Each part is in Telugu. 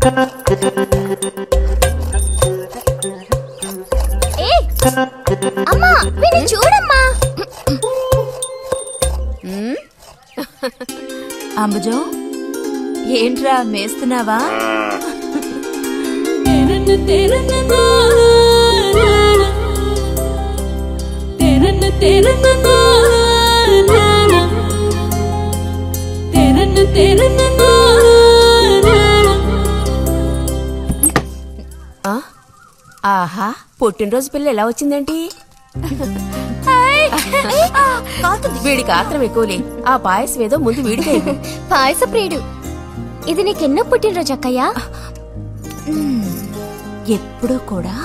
అమ్మా వీడిని చూడమ్మా. అంబుజం ఏంట్రా మేస్తున్నావా? ఆహా, పుట్టినరోజు పిల్ల ఎలా వచ్చిందేంటి? వీడికి ఆత్రం ఎక్కువలే. ఆ పాయసం ఏదో ముందు వీడికి. పాయస ప్రియుడు. ఇది నీకెన్నో పుట్టినరోజు అక్కయ్యా? ఎప్పుడూ కూడా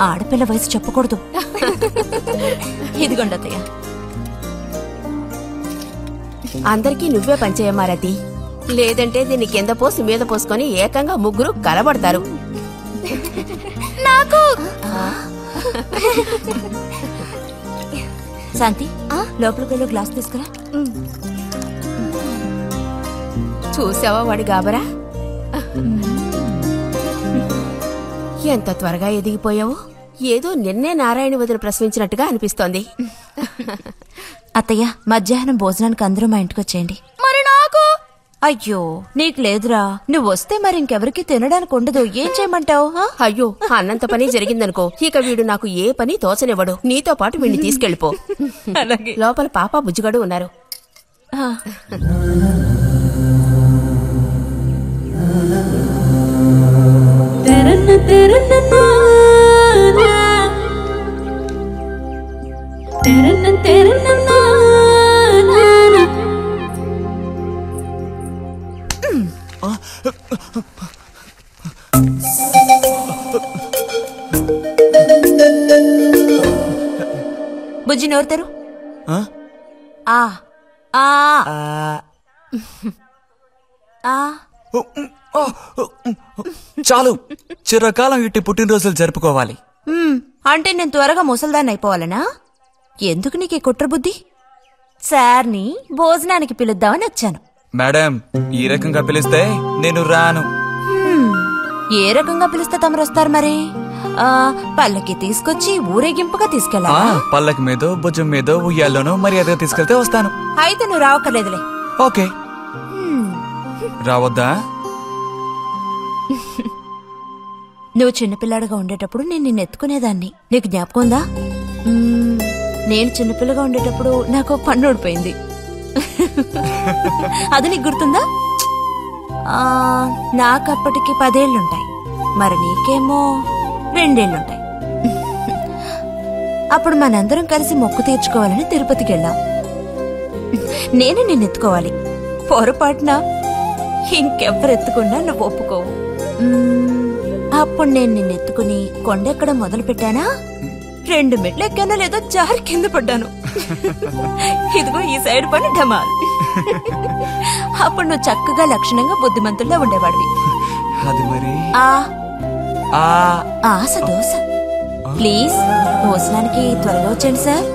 ఆడపిల్ల వయసు చెప్పకూడదు. ఇదిగోండి అత్తయ్య. అందరికీ నువ్వే పంచేయమారతి, లేదంటే దీన్ని కింద పోసి మీద పోసుకొని ఏకంగా ముగ్గురు కలబడతారు. నాకు శాంతి, లోపలికి వెళ్ళి గ్లాస్ తీసుకురా. చూసావా వాడి గాబరా? ఎంత త్వరగా ఎదిగిపోయావు. ఏదో నిన్నే నారాయణ వదిన ప్రసవించినట్టుగా అనిపిస్తోంది. అత్తయ్య, మధ్యాహ్నం భోజనానికి అందరూ మా ఇంటికి వచ్చేయండి. మరి నాకు? అయ్యో, నీకు లేదురా. నువ్వు వస్తే మరి ఇంకెవరికి తినడానికి ఉండదు. ఏం చేయమంటావు? అయ్యో, అన్నంత పని జరిగిందనుకో, ఇక వీడు నాకు ఏ పని తోచనివ్వడు. నీతో పాటు వీడిని తీసుకెళ్లిపో. లోపల పాప బుజ్జిగాడు ఉన్నారు. బుజ్జి నోరుతారు. చాలు, చిరకాలం ఇట్టి పుట్టినరోజులు జరుపుకోవాలి. అంటే నేను త్వరగా ముసల్దాన్ని అయిపోవాలనా? ఎందుకు నీకు కుట్ర బుద్ధి? సార్ని భోజనానికి పిలుద్దామని వచ్చాను. మేడం, ఈ రకంగా పిలిస్తే నేను రాను. ఏ రకంగా పిలిస్తే తమరు వస్తారు మరి? పల్లకి తీసుకొచ్చి ఊరేగింపుగా తీసుకెళ్ళా? పల్లకి మీదో భుజం మీదో ఉయ్యాల్లోనో మర్యాదగా తీసుకెళ్తే వస్తాను. అయితే నువ్వు రావక్కర్లేదులే. ఓకే, రావద్దా? నువ్వు చిన్నపిల్లాడుగా ఉండేటప్పుడు నేను నిన్ను ఎత్తుకునేదాన్ని. నీకు జ్ఞాపకం ఉందా? నేను చిన్నపిల్లగా ఉండేటప్పుడు నాకు పన్ను ఊడిపోయింది. అది నీకు గుర్తుందా? నాకప్పటికి 10 ఏళ్లుంటాయి. మరి నీకేమో 2 ఏళ్లుంటాయి. అప్పుడు మనందరం కలిసి మొక్కు తీర్చుకోవాలని తిరుపతికి వెళ్ళాం. నేను నిన్ను ఎత్తుకోవాలి. పొరపాటున ఇంకెవ్వరెత్తుకున్నా నువ్వు ఒప్పుకోవు. అప్పుడు నేను నిన్నెత్తుకుని కొండెక్కడం మొదలు పెట్టానా, 2 మెట్లు ఎక్కానో లేదో జారి కింద పడ్డాను. ఇదిగో ఈ సైడ్ పని ఢమాల్. అప్పుడు నువ్వు చక్కగా లక్షణంగా బుద్ధిమంతుల్లో ఉండేవాడివి. అది మరి ఆశ దోశ. ప్లీజ్ భోజనానికి త్వరగా వచ్చేయండి సార్.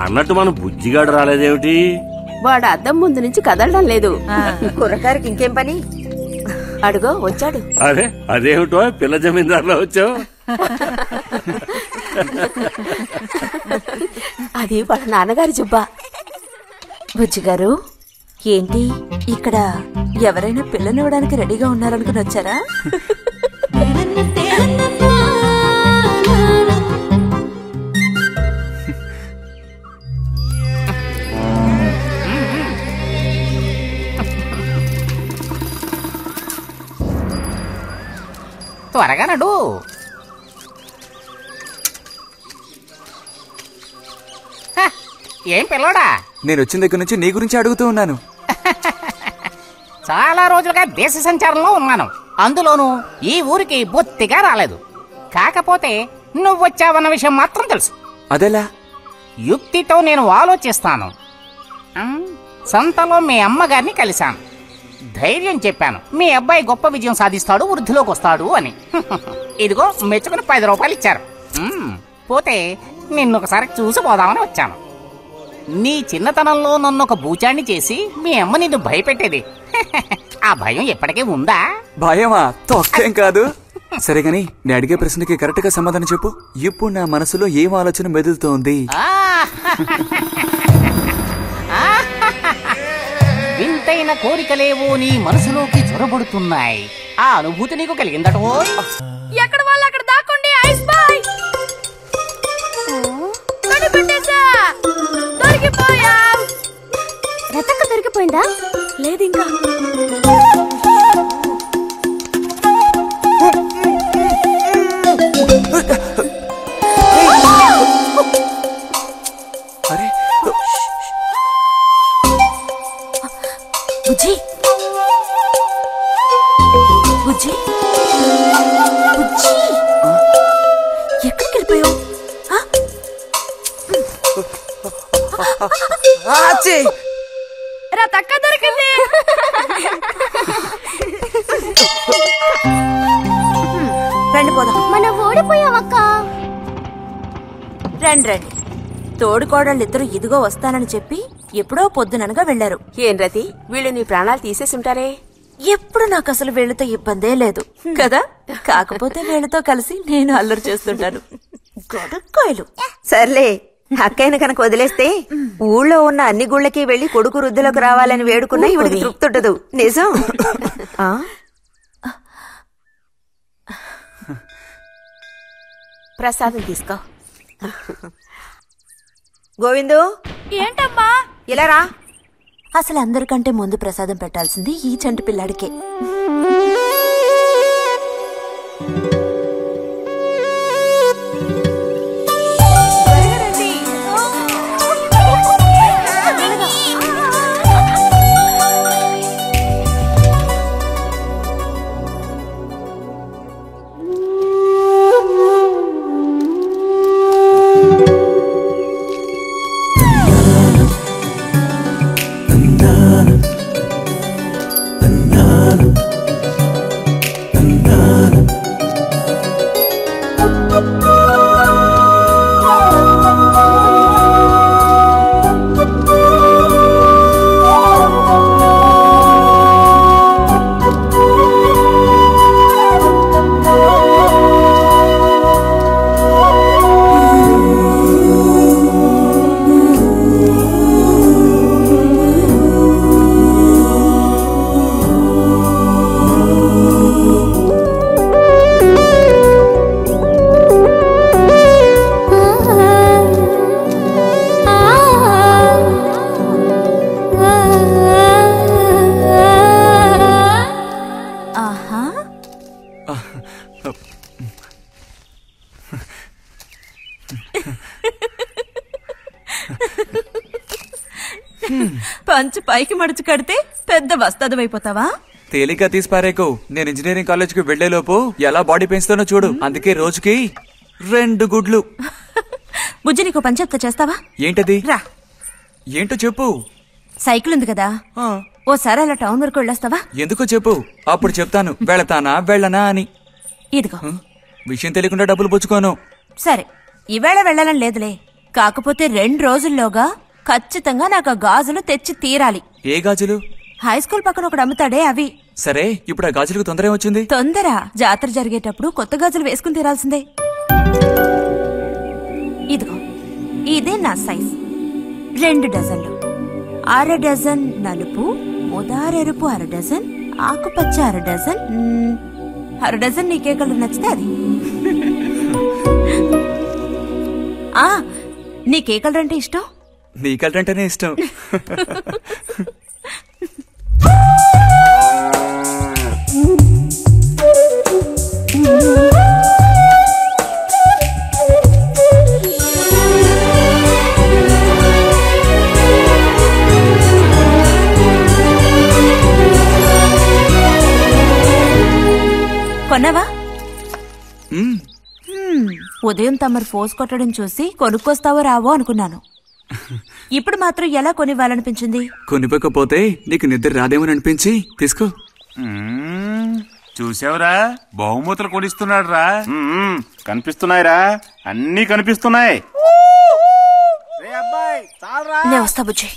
అన్నట్టు మన బుజ్జిగాడు రాలేదేమిటి? వాడు అద్దం ముందు నుంచి కదలడం లేదు. కుర్రకారికి ఇంకేం పని? అడుగో వచ్చాడు. అరే అదేమిటో పిల్ల జమీందారులో వచ్చావు? అది వాళ్ళ నాన్నగారి జుబ్బా. బుజ్జిగారు, ఏంటి ఇక్కడ ఎవరైనా పిల్లనివ్వడానికి రెడీగా ఉన్నారనుకుని వచ్చారా? త్వరగా నడు. ఏం పిల్లోడా, నేను వచ్చిన దగ్గర నుంచి నీ గురించి అడుగుతూ ఉన్నాను. చాలా రోజులుగా దేశ సంచారంలో ఉన్నాను. అందులోనూ ఈ ఊరికి బొత్తిగా రాలేదు. కాకపోతే నువ్వు వచ్చావన్న విషయం మాత్రం తెలుసు. అదెలా? యుక్తితో నేను ఆలోచిస్తాను. సంతలో మీ అమ్మగారిని కలిశాను. ధైర్యం చెప్పాను, మీ అబ్బాయి గొప్ప విజయం సాధిస్తాడు, వృద్ధిలోకి వస్తాడు అని. ఇదిగో మెచ్చుకుని 10 రూపాయలు ఇచ్చారు. పోతే నిన్నొకసారి చూసిపోదామని వచ్చాను. నీ చిన్నతనంలో నన్ను ఒక బూచాన్ని చేసి మీ అమ్మ నిన్ను భయపెట్టేది. ఆ భయం ఎప్పటికీ ఉందా? భయమా? తొక్కేం కాదు. సరే గాని నేను అడిగే ప్రశ్నకి కరెక్ట్ గా సమాధానం చెప్పు. ఇప్పుడు నా మనసులో ఏం ఆలోచన మెదులుతోంది? వింతైన కోరికలేవో నీ మనసులోకి చొరబడుతున్నాయి. ఆ అనుభూతి నీకు కలిగిందటో? ఎక్కడ వాళ్ళు అక్కడ దాక్కోండి. Ice boy కనిపెట్టేశా. దొరికిపోయాం. రతక్క దొరికిపోయిందా? లేదు ఇంకా. అరే బుజ్జి బుజ్జి బుజ్జి ఎక్కడికి వెళ్ళిపోయావు? రతక్క దొరికింది. రండి పోదాం. మనం ఓడిపోయావక్క. రండి రండి. తోడుకోడళ్ళు ఇద్దరు ఇదిగో వస్తానని చెప్పి ఎప్పుడో పొద్దుననగా వెళ్లారు. ఏం రతి, వీళ్ళు నీ ప్రాణాలు తీసేసుంటారే. ఎప్పుడు నాకు అసలు వీళ్ళతో ఇబ్బందే లేదు కదా. కాకపోతే వీళ్ళతో కలిసి నేను అల్లరి చేస్తుంటాను. గొడక్కాయలు. సర్లే, అక్కయ్యను కనుక వదిలేస్తే ఊళ్ళో ఉన్న అన్ని గుళ్ళకి వెళ్లి కొడుకు వృద్ధిలోకి రావాలని వేడుకున్నా ఇవిడికి తృప్తి ఉండదు. నిజం. ప్రసాదం తీసుకో. గోవిందు, ఏంటమ్మా? ఇలా రా. అసలు అందరికంటే ముందు ప్రసాదం పెట్టాల్సింది ఈ చంటి పిల్లాడికే. పంచు పైకి మడుచు కడితే పెద్ద వస్తాదమైపోతావా? తేలిక తీసి పారేకు. నేను ఇంజనీరింగ్ కాలేజ్ కి వెళ్లేలోపు ఎలా బాడీ పెంచుతానో చూడు. అందుకే రోజుకి 2 గుడ్లు. బుజ్జి, నీకు పని చెప్తా, చేస్తావా? ఏంటది? రా. ఏంటో చెప్పు. సైకిల్ ఉంది కదా, ఓసారి అలా టౌన్ వరకు వెళ్ళొస్తావా? ఎందుకో చెప్పు, అప్పుడు చెప్తాను వెళతానా వెళ్ళనా అని. ఇదిగో. విషయం తెలియకుండా డబ్బులు పుచ్చుకోను. సరే, ఈవేళ వెళ్ళాలని లేదులే. కాకపోతే 2 రోజుల్లోగా ఖచ్చితంగా నాకు ఆ గాజులు తెచ్చి తీరాలి. ఏ గాజులు? హై స్కూల్ పక్కన ఒకడు అమ్ముతాడే అవి. సరే, ఇప్పుడు ఆ గాజులకు తొందర ఏమొచ్చింది? తొందర జాతర జరిగేటప్పుడు కొత్త గాజులు వేసుకుని తీరాల్సిందే. ఇదిగో, ఇదే నా సైజ్. 2 డజన్లు. 1/2 డజన్ నలుపు, ఉదారెరుపు 1/2 డజన్, ఆకుపచ్చ 1/2 డజన్. 1/2 డజన్ నీకే కలర్ నచ్చితే అది. నీకే కలర్ అంటే ఇష్టం? నీ కలర్ అంటేనే ఇష్టం. కొన్నావా? ఉదయం తమరు ఫోర్స్ కొట్టడం చూసి కొనుక్కొస్తావో రావో అనుకున్నాను. ఇప్పుడు మాత్రం ఎలా కొనివ్వాలనిపించింది? కొనివ్వకపోతే నీకు నిద్ర రాదేమని అనిపించి తీసుకో. చూసావురా, బహుమతులు కొనిస్తున్నాడు రా. కనిపిస్తున్నాయిరా, అన్నీ కనిపిస్తున్నాయి. నేను వస్తా బుజ్జి.